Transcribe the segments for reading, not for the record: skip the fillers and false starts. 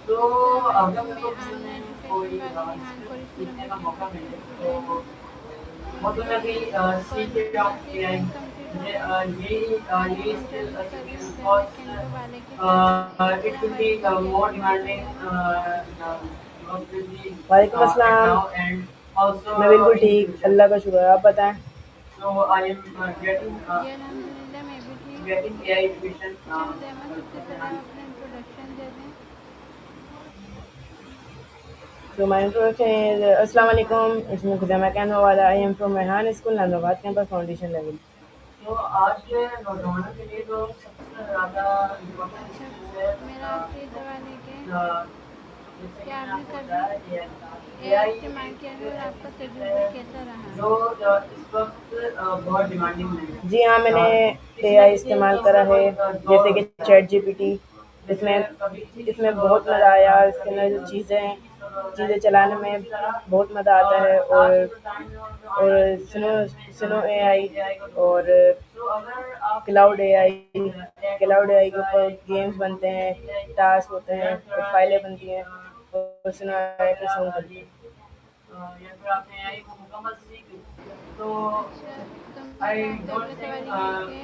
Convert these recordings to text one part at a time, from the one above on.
तो अगर जर्नलिज्म मेरे को में फ्यूचर ऑनलाइन में एजुकेशन कोई वाले यहाँ स्किल सीखने का करिकुलम मौका के मिले तो स्टूडेंट वो तो मैं भी सीख ही रहा कॉलेज हूँ से एआई। कोर्स कंप्लीट मुझे होकर यही स्किल इंटरव्यू कर चाहिए सकते हैं बिकॉज कैनवा वाले के साथ। इस it तरह will be multiple more platforms demanding हैं obviously वालेकुम at अस्सलाम। now and also मैं बिल्कुल in ठीक, future. अल्लाह का शुक्र है। आप बताएं। So I am जी अल्हम्दुलिल्लाह मैं भी ठीक। getting AI education अच्छा हुज़ैमा सबसे from पहले यहाँ। आप अपना इंट्रोडक्शन दे दें। So my introduction is Assalamu alaikum. इसमें खुदामा कहने वाला I am from Rehan School, Nazabad campus foundation level. तो आज के नौजवानों के लिए जो सबसे ज़्यादा इम्पोर्टेंट अच्छा स्किल्स है मेरा आपसे सवाल है कि जैसे कि क्या मैंने आपने आपको कभी बताया ए एआई आई इस्तेमाल एक किया है और ऐसी आपका स्किल तजुर्बा है कैसा रहा? जो इस वक्त बहुत डिमांडिंग में है। जी हाँ, मैंने इसमें AI किसी इस्तेमाल चीज़ करा का है, कोई दौर जैसे कि होता है। Chat GPT. जैसे इसमें कभी इसी चीज़ का इसमें दौर बहुत होता मज़ा है आया। इसके कभी अंदर जो किसी चीज़ का दौर होता है चीज़ें तो चलाने में इसी तरह बहुत मज़ा आता है। आज के जो टाइम में और जो आने वाला और फ्यूचर सुनो है उसमें सुनो डेफिनेटली AI ए आई का दौर और है। तो अगर आपने क्लाउड ए आई AI क्लाउड AI के ऊपर एक बार गेम्स बनते हैं, ए आई को टास्क होते हैं लर्न और करा है फाइलें कि बनती हैं और सुनो AI पे वगैरह सॉन्ग बनते ली हैं। या फिर आपने ए आई को मुकम्मल सीख ली तो अच्छा तो आई मेरा आपसे अगला डोंट सवाल थिंक ये है कि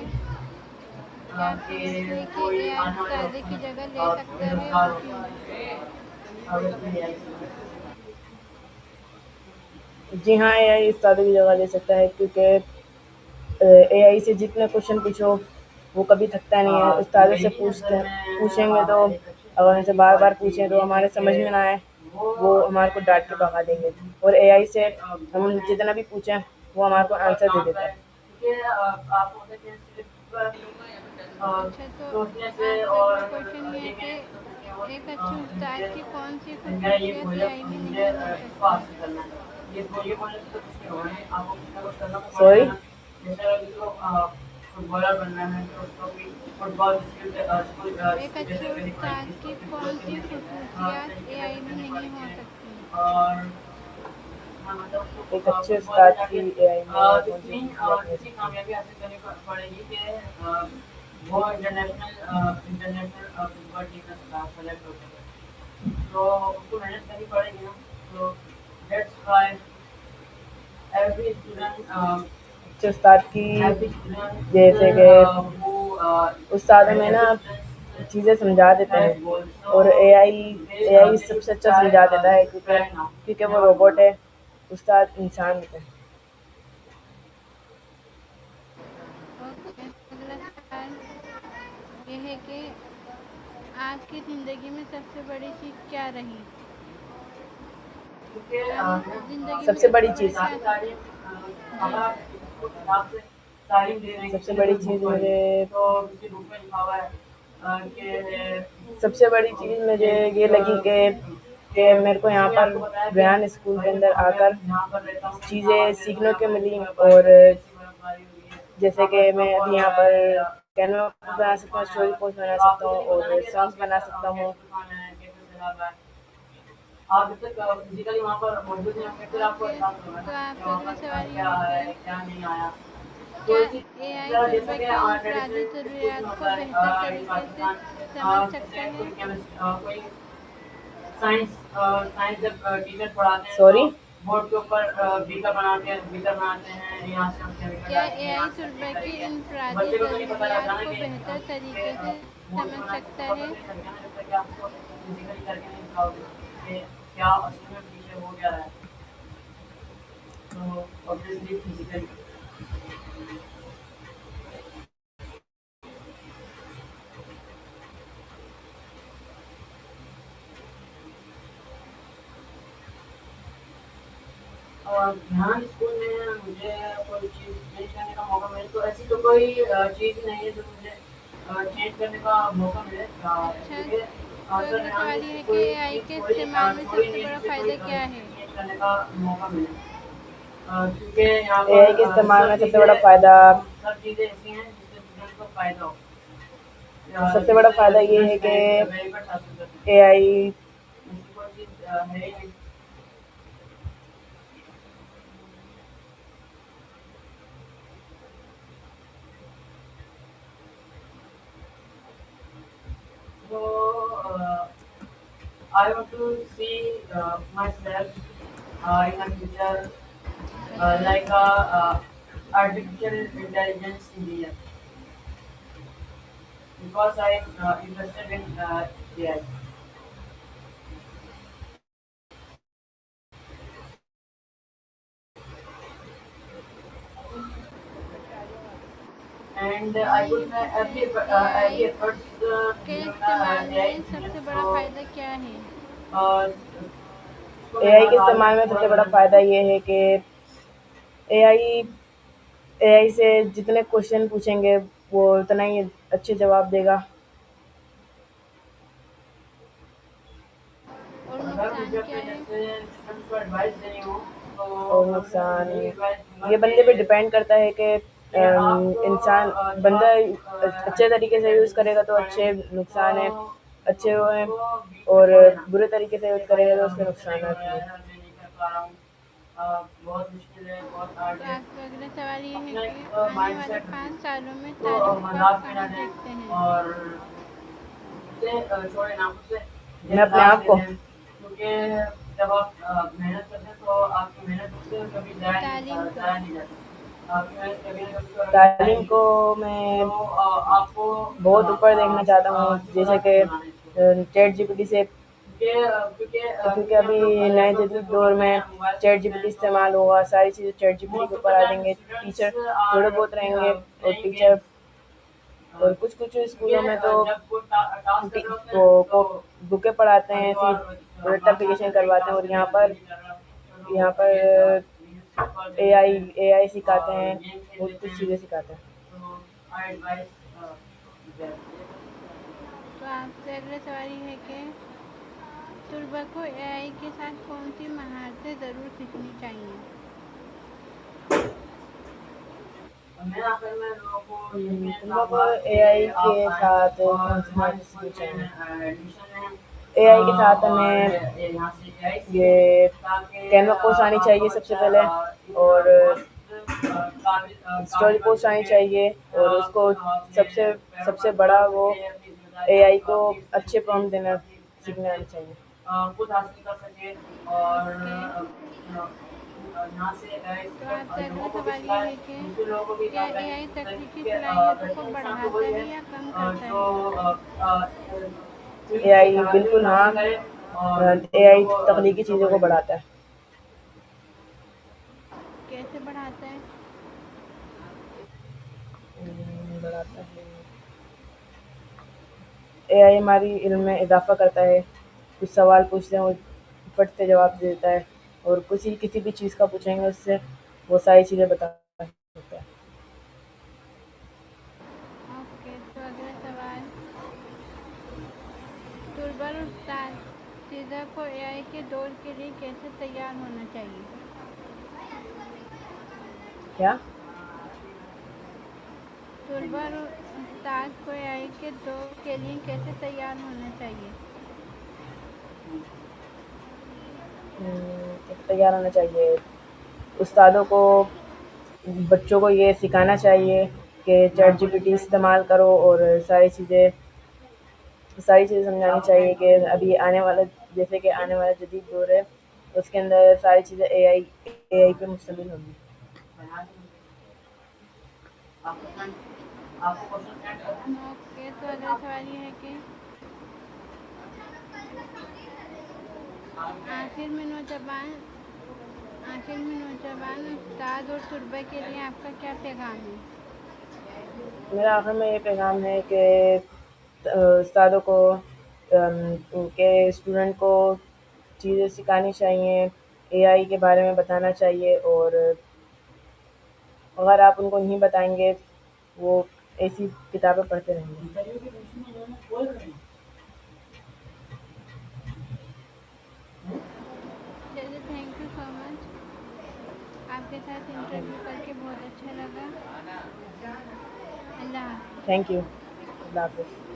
क्या आप कि समझते हैं कि कोई एआई आने वाले उस्तादी वक्त की में जगह ले सकता है बेरोजगार और क्यों? होगा अगर इसमें ए आई जी हाँ, AI उस्तादों की जगह ले सकता है, क्योंकि AI से जितने क्वेश्चन पूछो वो कभी थकता नहीं है। तो उस्तादों से मेरी नज़र में पूछेंगे तो एक अच्छी अगर स्टूडेंट उनसे की बार बार क्वालिटी पूछें तो ये है हमारे समझ में कि ना आए, वो वो अपने हमारे को डांट के भगा देंगे। और AI से वो हम हैं जितना भी पूछें वो हमारे को मुकम्मल आंसर दे काम देता करें है। क्योंकि आप होते हैं सिर्फ अच्छा तो सोचने से आपसे और अगला क्वेश्चन ये है ये कि कहने से तो कुछ नहीं एक होगा अच्छे उस्ताद मुझे की कौन सी मेरा ये खसूसियत गोल है एआई में मुझे नहीं हो इसको सकती? हासिल करना है ये बोलने से तो कुछ नहीं होगा आपको कुछ ना कुछ करना तो पड़ेगा सॉरी। ना। जैसे अगर किसी को फुटबॉलर बनना है तो उसको भी फुटबॉल स्किल एक स्किल अच्छे डेवलप करनी उस्ताद पड़ेगी की उसको कौन फिजिकल सी खसूसियात तरीके एआई डेवलप में करनी नहीं हो पड़ेगी सकती? और हाँ, मतलब उसको एक अच्छे फुटबॉल में उस्ताद की जाके AI में कौन सी खसूसियात नहीं हो इतनी सकती? कामयाबी हासिल करनी पड़ेगी कि वो इंटरनेशनल फुटबॉल टीम में सेलेक्ट हो सके तो उसको मेहनत करनी पड़ेगी ना। तो दैट्स व्हाई एवरी स्टूडेंट अच्छे उस्ताद की every students जैसे कि who उस्ताद हमें ना every students चीज़ें समझा देते has हैं, goals और so AI they need सबसे to अच्छा समझा देता है, क्योंकि try now वो never give रोबोट up। है। उस्ताद इंसान होते हैं। ओके अगला सवाल ये है कि आज की ज़िंदगी में सबसे बड़ी सीख क्या रही? क्योंकि आज ज़िंदगी में सबसे बड़ी सबसे बड़ा चीज़ क्या? जी अगर आप किसी किताब से तालीम ले रहे हैं सबसे किसी ने बड़ी कोई बुक चीज़ पढ़ी मुझे तो किसी बुक में लिखा हुआ है कि सबसे बड़ी चीज़ मुझे ये लगी कि मेरे को यहाँ किसी ने पर आपको बताया कि रेहान स्कूल के भाई अंदर देखो मैं आकर यहाँ पर रहता हूँ यहाँ चीज़ें पे रहता हूँ सीखने यहाँ को पर ऐसी मिली। बर्फबारी और हुई है ऐसी बर्फबारी हुई है जैसे यहाँ पर कि मैं स्नोफॉल अभी हो यहाँ रहा पर है कैनवा यहाँ बना पर सकता हूँ, तूफान आया स्टोरी हुआ है। पोस्ट बना तो सकता आपको तो हूँ नहीं पता ना और कि सॉन्ग्स बना सकता कैसे हूँ। तूफान आया है कैसे सैलाब आया है। आप जब तक फिजिकली वहाँ पर मौजूद नहीं होंगे फिर आपको ओके एहसास होगा तो ना कि आपका वहाँ अगला पर सवाल ये क्या है आया कि है क्या नहीं आया। तो क्या इसी एआई तरह जैसा तलबा कि की ट्रेडिशनल इनफरादी स्कूल्स में ज़रूरियात को होता है बेहतर इन तरीके से पाकिस्तान समझ सकता जैसे है? कोई केमिस्ट कोई साइंस जब टीचर पढ़ाते हैं तो सॉरी। बोर्ड के ऊपर बीकर बनाते हैं यहाँ से हम केमिकल क्या डालेंगे यहाँ एआई से हम ये तलबा की करेंगे तो इनफरादी बच्चे को तो नहीं पता रहता ज़रूरियात ना को कि बेहतर तरीके से बोर्ड पे समझ बना के सकता उसको पता है? नहीं चलेगा ना जब तक कि आप उसको फिजिकली करके नहीं दिखाओगे कि क्या असल में पीछे हो क्या रहा है। तो ऑब्वियसली फिजिकली और ध्यान स्कूल में मुझे कोई चीज़ चेंज करने का मौका मिले तो ऐसी तो कोई चीज़ नहीं है जो मुझे चेंज करने का मौका मिले अच्छा क्योंकि तो सर अगला रेहान ने सवाल ये ऐसी है कि कोई एआई चीज़ के छोड़ी इस्तेमाल में छोड़ी सबसे नहीं बड़ा जिससे कोई फ़ायदा क्या है? चेंज करने का मौका मिले क्योंकि यहाँ AI के पर इस्तेमाल में सबसे बड़ा फ़ायदा सब चीज़ें ऐसी हैं जिससे स्टूडेंट को फ़ायदा हो सबसे बड़ा जिससे फ़ायदा ये है स्टूडेंट्स कि बेनिफिट हासिल कर सकें। AI ऐसी कोई चीज़ है ही नहीं। तो I want to see myself in the future अच्छा। like a artificial intelligence engineer because I am interested in AI. And I नहीं, put ये my पूछ रहे हैं एआई every efforts के becoming a इस्तेमाल AI में engineer. सबसे बड़ा So फ़ायदा क्या है? इसको मैं एआई के बाद में इस्तेमाल में थोड़ा सबसे बड़ा बताना फ़ायदा चाहता हूँ. ये है कि एआई एआई से जितने क्वेश्चन पूछेंगे वो उतना ही अच्छे जवाब देगा। और अगर नुकसान मुझे क्या अपने है? जैसे स्टूडेंट्स को एडवाइस देनी हो तो और मैं उनको नुकसान यही एडवाइस दूंगा ये बंदे पे डिपेंड करता है कि आप इंसान जब बंदा आप अच्छे तरीके से यूज़ इंटेलिजेंस करेगा तो अच्छे पढ़ें नुकसान है, तो अच्छे वो हैं, उसको बीच में और छोड़े ना बुरे तरीके से यूज़ कि भाई करेगा तो उसके मुझसे नहीं हो नुकसान रहा भी है हैं। मैं नहीं कर पा रहा हूँ बहुत मुश्किल है बहुत हार्ड तो है आपका अगला सवाल ये है अपना कि एक आने माइंड वाले सेट रखें 5 सालों में उसको तालीम को आप मजाक में ना कहाँ देखते लें हैं? और उसे छोड़े ना उसे मैं अपने एहसास आप दे को दें क्योंकि जब आप मेहनत करते हैं तो आपकी मेहनत कभी तालीम को जाया नहीं जाती आपकी मेहनत कभी ना कभी तो तालीम जाएगी को तो मैं आपको बहुत ऊपर देखना चाहता हूँ, अच्छे जैसे मजाक नहीं कि बनाना इसको चैट जीपीटी से, क्योंकि क्योंकि हम लोग अभी नए लैपटॉप से जदीद इसको दौर करते में हैं मोबाइल से चैट करते जीपीटी हैं तो इस्तेमाल होगा, सारी चीज़ें चैट जीपीटी के मोस्ट ऑफ द ऊपर आ टाइम जाएंगे, टीचर स्टूडेंट्स थोड़े आर बहुत रहेंगे और प्लेइंग टीचर, गेम्स और कुछ कुछ क्योंकि स्कूलों में तो जब वो टास्क कर रहे होते हैं वो तो बुकें पढ़ाते हैं, कभी फिर कभार मार्क आ रेक्टिफिकेशन जाता है कि करवाते हैं, टास्क और करने यहाँ का दिल पर नहीं कर रहा यहाँ चलो ये पर रील्स पर देख लेते एआई हैं एआई सिखाते हैं, गेम खेल बहुत लेते कुछ हैं चीज़ें सिखाते हैं। तो आई एडवाइस दैट तो आपसे अगला सवाल ये है कि तुलबा को एआई के साथ कौन सी महारतें ज़रूर सीखनी चाहिए? मैं आखिर में लोगों को ये कहना तुम चाहूँगा को कि एआई आप के आएँ साथ कौन और सी हमारे बातें स्कूल सीखनी चाहिए? में एडमिशन लें एआई के साथ और हमें यहाँ से एआई सीखें ये ताकि कैनवा पोस्ट आनी आपका चाहिए सबसे बच्चा पहले, इन और बहुत स्टोरी काबिल बन पोस्ट आनी सके चाहिए, और उसको खुद अपने सबसे पैरों सबसे पर खड़ा बड़ा हो वो सके अपनी जिम्मेदारियाँ एआई को अपनी अच्छे स्टडी प्रॉम्प्ट देना अपनी सीखने आना स्टडी चाहिए। खुद हासिल कर सके और ओके। यहाँ से तो सीखे आपसे अगला लोगों को भी सवाल ये सिखाए है कि दूसरे लोगों को भी क्या एआई बेनिफिट होता है तकनीकी क्योंकि सलाहियतों को बेहतर इंसान तो बढ़ाता वही है है या कम करता जो है? एआई बिल्कुल हाँ, हासिल करे और दूसरों एआई को तकनीकी चीज़ों को बेनिफिट बढ़ाता है। कैसे बढ़ाता है? बढ़ाता है, एआई हमारी इल्म में इजाफ़ा करता है, कुछ सवाल पूछते हैं वो फट से जवाब दे देता है, और किसी भी चीज़ का पूछेंगे उससे वो सारी चीज़ें बता सकता है। ओके। तो अगला सवाल, तुलबा और उस्ताद को एआई के दौर के लिए कैसे तैयार होना चाहिए? क्या? तुलबा और उस्ताद को एआई के दौर के लिए कैसे तैयार होना चाहिए? कैसे तैयार होना चाहिए? उस्तादों को बच्चों को ये सिखाना चाहिए कि चैट जीपीटी इस्तेमाल करो, और सारी चीज़ें समझानी चाहिए कि अभी आने वाला, जैसे कि आने वाला जदीद दौर है, उसके अंदर सारी चीज़ें एआई पे मुश्तमिल होंगी। आपको क्वेश्चन ओके। तो अगला सवाल ये है कि आखिर में नौजवान उस्ताद और तुलबा के लिए आपका क्या पैगाम है? मेरा आखिर में ये पैगाम है कि उस्तादों को उनके स्टूडेंट को चीज़ें सिखानी चाहिए, एआई के बारे में बताना चाहिए, और अगर आप उनको नहीं बताएंगे वो ऐसी किताबें पढ़ते रहेंगे। चलिए, थैंक यू सो मच। आपके साथ इंटरव्यू करके बहुत अच्छा लगा। अल्लाह हाफ़िज़। Thank you. अल्लाह हाफ़िज़।